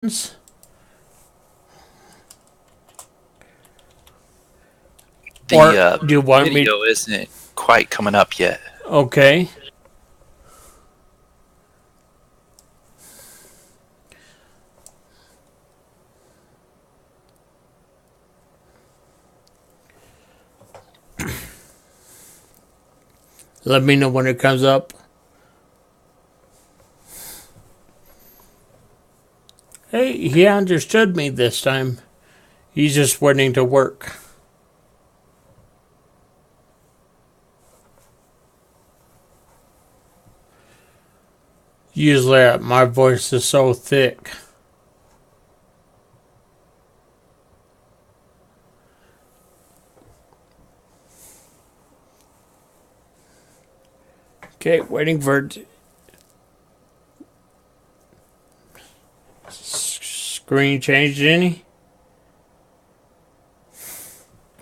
Or do you want video isn't quite coming up yet. Okay. Let me know when it comes up. Hey, he understood me this time. He's just waiting to work. Usually my voice is so thick. Okay, waiting for it. Screen changed any?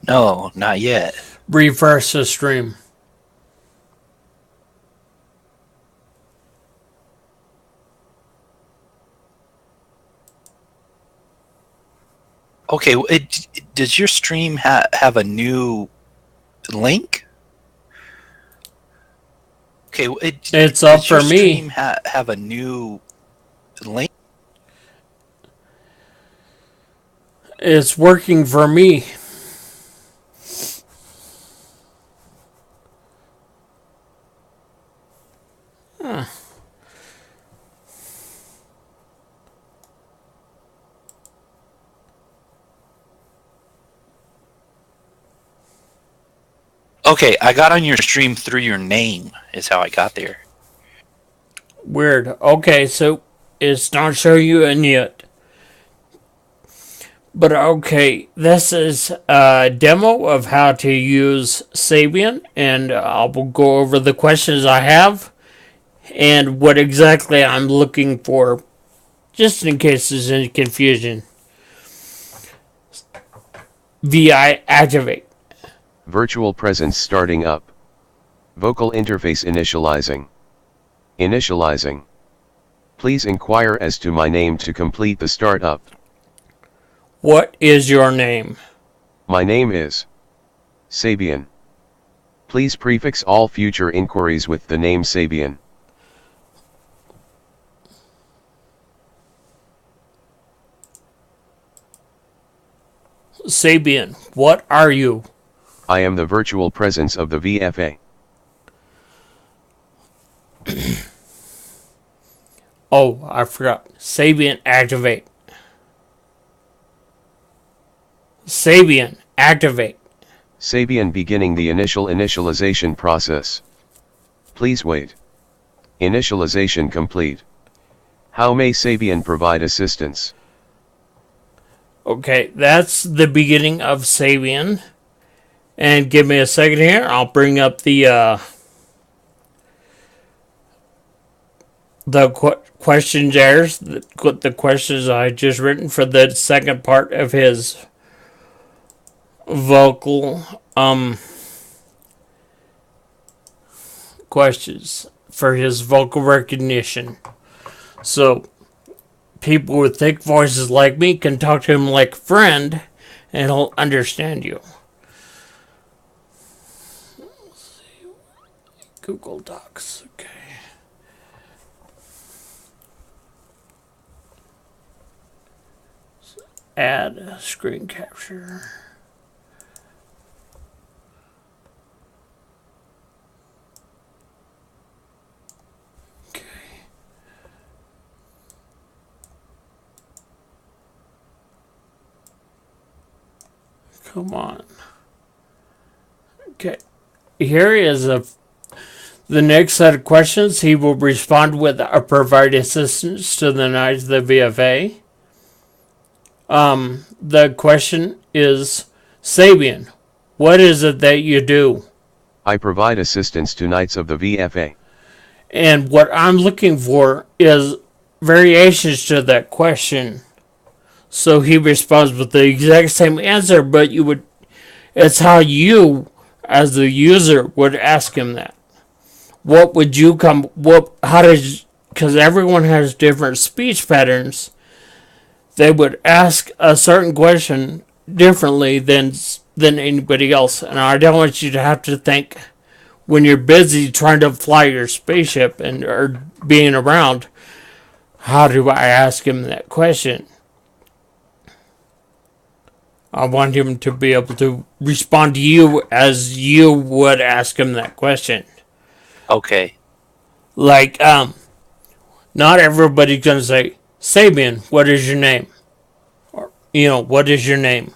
No, not yet. Refresh the stream. Okay, does your stream have a new link? Okay, it's up for me. Does your stream have a new link? It's working for me. Huh. Okay, I got on your stream through your name, is how I got there. Weird. Okay, so it's not showing you in yet. But okay, this is a demo of how to use Sabian, and I will go over the questions I have and what exactly I'm looking for, just in case there's any confusion. VI activate. Virtual presence starting up. Vocal interface initializing. Initializing. Please inquire as to my name to complete the startup. What is your name? My name is Sabian. Please prefix all future inquiries with the name Sabian. Sabian, what are you? I am the virtual presence of the VFA. Oh, I forgot. Sabian activate. Sabian activate. Sabian beginning the initialization process. Please wait. Initialization complete. How may Sabian provide assistance? Okay, that's the beginning of Sabian. And give me a second here. I'll bring up the questions errors, the questions I just written for the second part of his vocal questions for his vocal recognition. So people with thick voices like me can talk to him like a friend and he'll understand you. Google Docs, okay. So add screen capture. Okay. Come on. Okay. Here is the next set of questions. He will respond with or provide assistance to the Knights of the VFA. The question is, Sabian, what is it that you do? I provide assistance to Knights of the VFA. And what I'm looking for is variations to that question. So he responds with the exact same answer, but it's how you, as the user, would ask him that. What would you because everyone has different speech patterns, they would ask a certain question differently than anybody else. And I don't want you to have to think when you're busy trying to fly your spaceship and or being around, how do I ask him that question? I want him to be able to respond to you as you would ask him that question. Okay. Like, not everybody's gonna say, Sabian, what is your name? Or, what is your name?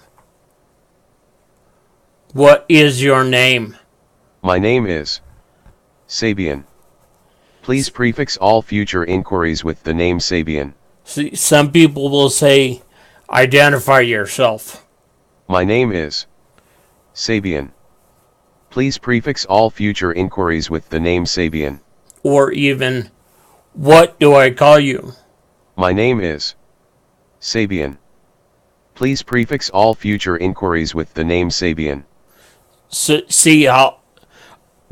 What is your name? My name is Sabian. Please prefix all future inquiries with the name Sabian. See, some people will say, identify yourself. My name is Sabian. Please prefix all future inquiries with the name Sabian. Or even, what do I call you? My name is Sabian. Please prefix all future inquiries with the name Sabian. So, see how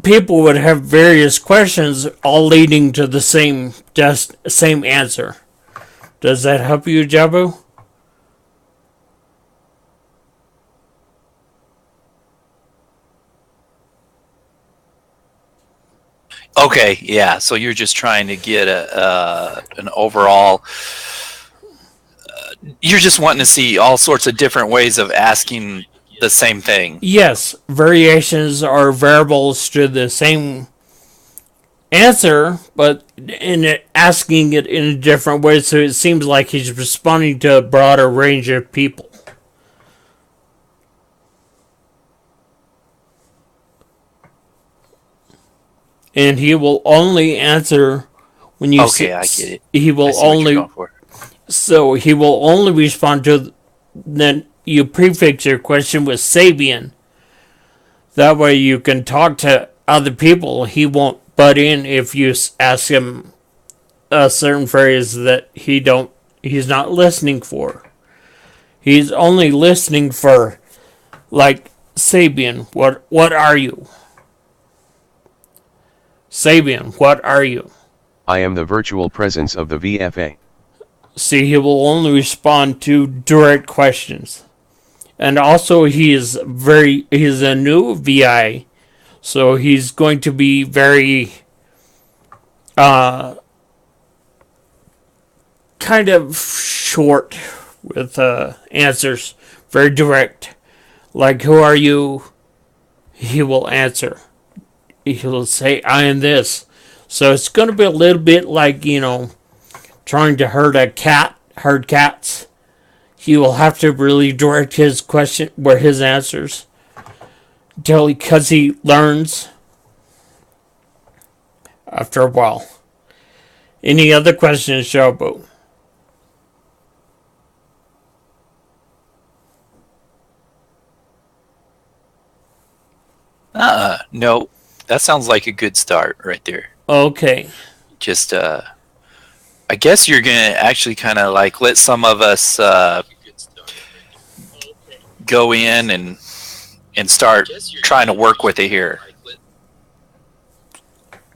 people would have various questions all leading to the same answer. Does that help you, Jabu? Okay, yeah. So you're just trying to get an overall. You're just wanting to see all sorts of different ways of asking the same thing. Yes, variations are variables to the same answer, but asking it in a different way, so it seems like he's responding to a broader range of people. And he will only answer when you Okay, I get it. He will only. So he will only respond to then you prefix your question with Sabian. That way you can talk to other people. He won't butt in if you ask him a certain phrase that he's not listening for. He's only listening for, like, Sabian, what are you? Sabian, what are you? I am the virtual presence of the VFA. See, he will only respond to direct questions. And also, he's a new VI, so he's going to be very, kind of short with answers, very direct. Like, who are you? He will answer. He'll say, I am this. So it's going to be a little bit like, trying to herd cats. He will have to really direct his question where his answers because he learns after a while. Any other questions, Shobu? No. That sounds like a good start right there. Okay. Just, I guess you're going to actually kind of like let some of us go in and start trying to work with it here.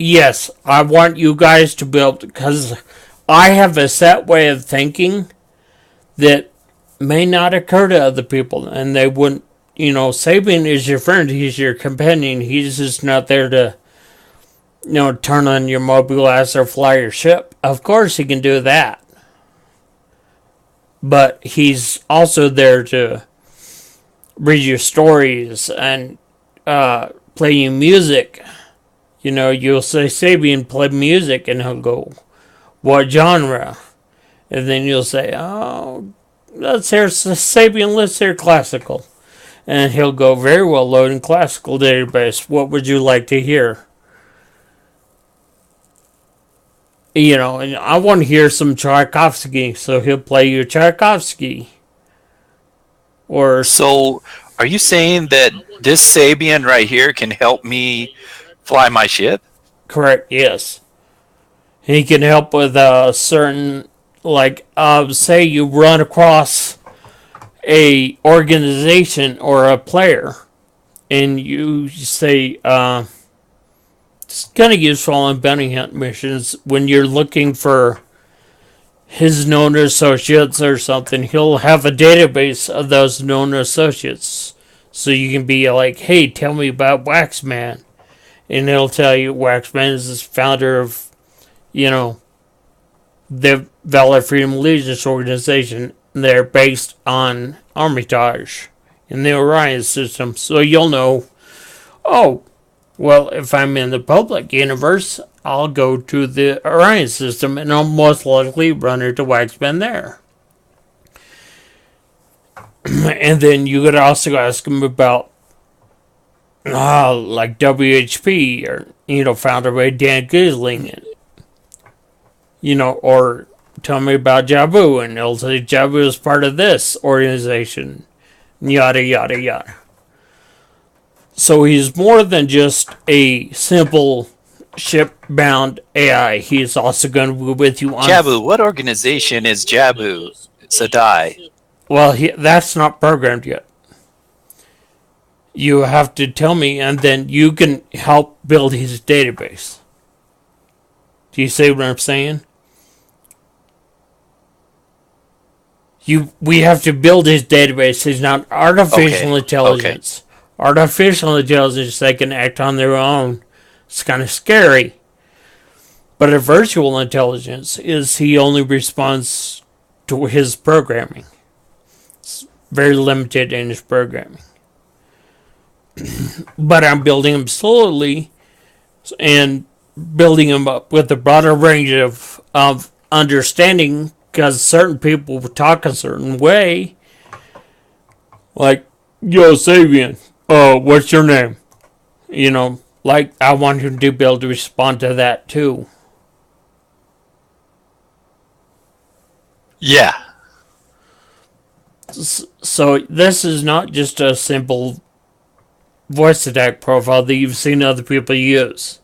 Yes, I want you guys to be able to, because I have a set way of thinking that may not occur to other people, and they wouldn't. Sabian is your friend. He's your companion. He's just not there to, turn on your mobilass or fly your ship. Of course he can do that. But he's also there to read your stories and play you music. You'll say, Sabian, play music, and he'll go, what genre? And then you'll say, oh, let's hear Sabian, let's hear classical. And he'll go, very well, loading classical database. What would you like to hear? And I want to hear some Tchaikovsky, so he'll play you Tchaikovsky. So, are you saying that this Sabian right here can help me fly my ship? Correct, yes. He can help with a certain, say you run across a organization or a player, and you say, it's kind of useful on bounty hunt missions when you're looking for his known associates or something, he'll have a database of those known associates. So you can be like, hey, tell me about Waxman. And it'll tell you Waxman is the founder of, the Valor Freedom Legions organization. They're based on Armitage in the Orion system. So you'll know, oh, well, if I'm in the public universe, I'll go to the Orion system and I'll most likely run into Waxman there. And then you could also ask him about, like WHP, or, founded by Dan Gosling, or tell me about Jabu, and he'll say Jabu is part of this organization, yada, yada, yada. So he's more than just a simple ship-bound AI. He's also going to be with you on... Jabu, what organization is Jabu? Sadai. Well, that's not programmed yet. You have to tell me, and then you can help build his database. Do you see what I'm saying? We have to build his database. He's not artificial intelligence. Okay. Artificial intelligence, they can act on their own. It's kind of scary. But a virtual intelligence is he only responds to his programming. It's very limited in his programming. But I'm building him slowly and building him up with a broader range of understanding, because certain people talk a certain way. Like, yo, Sabian, what's your name? Like, I want him to be able to respond to that too. Yeah. So this is not just a simple voice attack profile that you've seen other people use.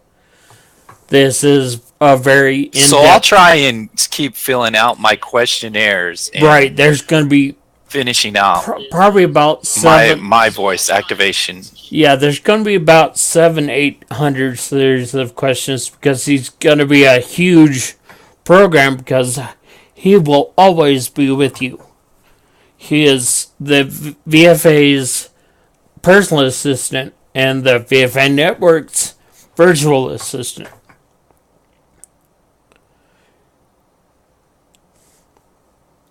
This is a very in-depth... So I'll try and keep filling out my questionnaires. And right, there's going to be... finishing out. Probably about my voice activation. Yeah, there's going to be about 700-800 series of questions, because he's going to be a huge program, because he will always be with you. He is the VFA's personal assistant and the VFA Network's virtual assistant.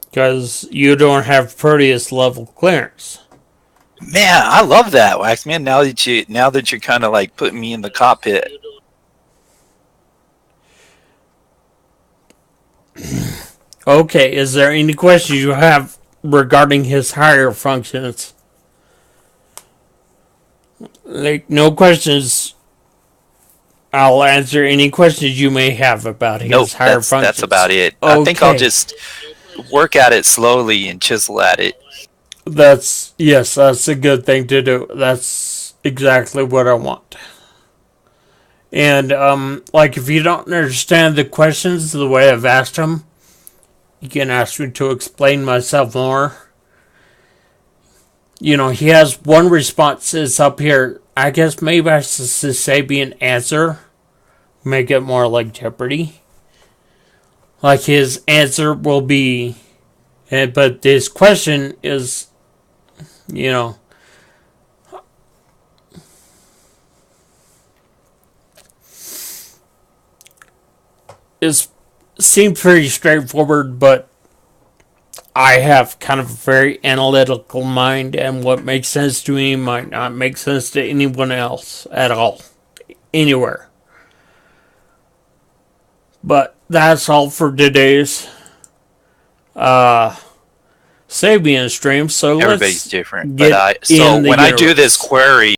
Because you don't have Proteus level clearance. Man, I love that, Waxman. Now that you're kind of like putting me in the cockpit. Okay, is there any questions you have regarding his higher functions? Like, no questions. I'll answer any questions you may have about his higher functions. That's about it. Okay. I think I'll just work at it slowly and chisel at it. That's a good thing to do. That's exactly what I want. And, like, if you don't understand the questions the way I've asked them, you can ask me to explain myself more. He has one response is up here. I guess maybe I should say be an answer. Make it more like Jeopardy. Like, his answer will be... but this question is... seems pretty straightforward, but I have kind of a very analytical mind, and what makes sense to me might not make sense to anyone else at all, anywhere. But that's all for today's Sabian stream. So everybody's different, but when I do this query,